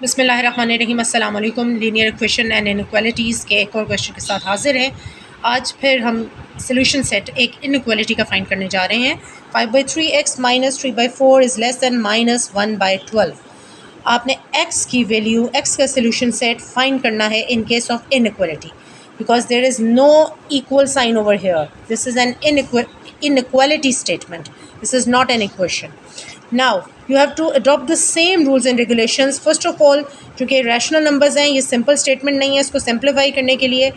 बिस्मिल्लाहिर्रहमानिर्रहीम अस्सलाम वालेकुम। लीनियर इक्वेशन एंड इनइक्वालिटीज़ के एक और क्वेश्चन के साथ हाजिर हैं। आज फिर हम सोल्यूशन सेट एक इनइक्वालिटी का फाइंड करने जा रहे हैं। 5/3x minus 3/4 is less than -1/12। आपने x की वैल्यू, x का सोल्यूशन सेट फाइंड करना है in case of inequality, because there is no equal sign over here. This is an inequality statement. This is not an equation. Now you have to adopt the same rules and regulations. First of all, क्योंकि rational numbers हैं, ये simple statement नहीं है, इसको simplify करने के लिए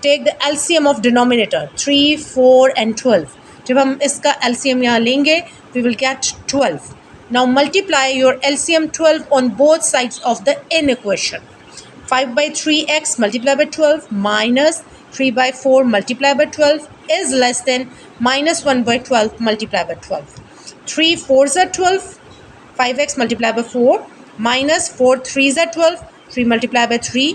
take the LCM of denominator 3, 4 and 12. जब हम इसका LCM यहाँ लेंगे, we will get 12. Now multiply your LCM 12 on both sides of the inequation. 5/3x multiplied by 12 minus 3/4 multiplied by 12 is less than -1/12 multiplied by 12. 3 4s are 12, 5x multiplied by 4 minus 4 3s are 12, 3 multiplied by 3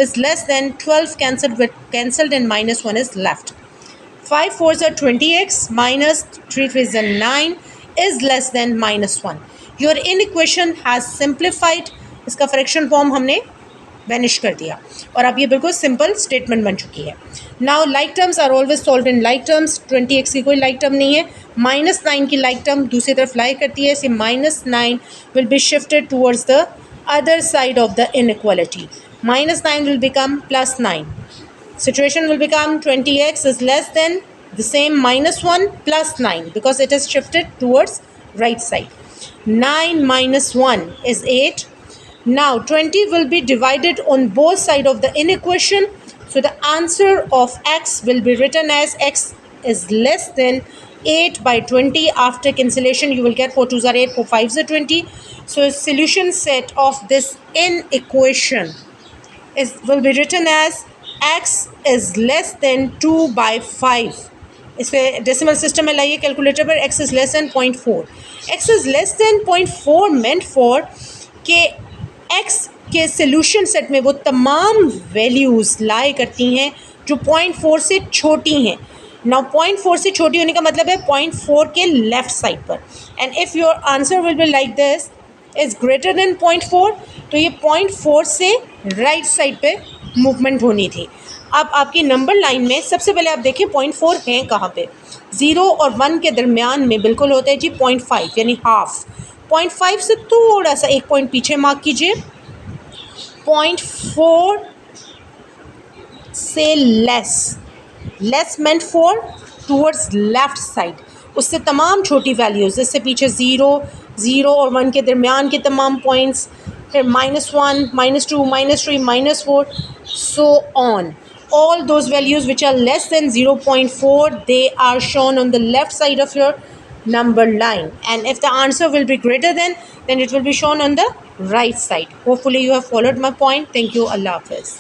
is less than 12 cancelled and -1 is left. 5 4s are 20x minus 3 3s are 9 is less than -1. Your inequation has simplified. इसका fraction form हमने vanish कर दिया और अब ये बिल्कुल simple statement बन चुकी है. Now like terms are always solved in like terms. 20x की कोई लाइक टर्म नहीं है. -9 की लाइक टर्म दूसरी तरफ लाई करती है. -9 will be shifted towards the other side of the inequality. -9 will become +9. Situation will become 20x is less than the same -1 plus 9 because it is shifted towards right side. 9 minus 1 is 8. Now 20 will be divided on both sides of the inequation. So the answer of x will be written as x is less than 8/20. After cancellation you will get 4 2s are 8, 4 5s are 20. So solution set of this inequation will be written as x is less than 2/5. इसमें decimal system में लाइए calculator पर. x is less than 0.4. x is less than 0.4 meant for कि x के solution set में वो तमाम values लाई करती हैं जो 0.4 से छोटी हैं. नाउ 0.4 से छोटी होने का मतलब है 0.4 के लेफ़्ट साइड पर. And if your answer will be like this is greater than 0.4, तो ये 0.4 से राइट साइड पे मूवमेंट होनी थी. अब आपकी नंबर लाइन में सबसे पहले आप देखें 0.4 हैं कहाँ पे. 0 और 1 के दरमियान में बिल्कुल होता है जी 0.5 यानी हाफ. 0.5 से थोड़ा सा एक पॉइंट पीछे मार्क कीजिए. 0.4 से less meant for towards left side. उससे तमाम छोटी वैल्यूज़, इससे पीछे 0 और 1 के दरमियान के तमाम पॉइंट्स, फिर -1 -2 -3 -4 so on. All those values which are less than 0.4 they are shown on the left side of your number line, and if the answer will be greater than, then it will be shown on the right side. Hopefully you have followed my point. Thank you. Allah Hafiz.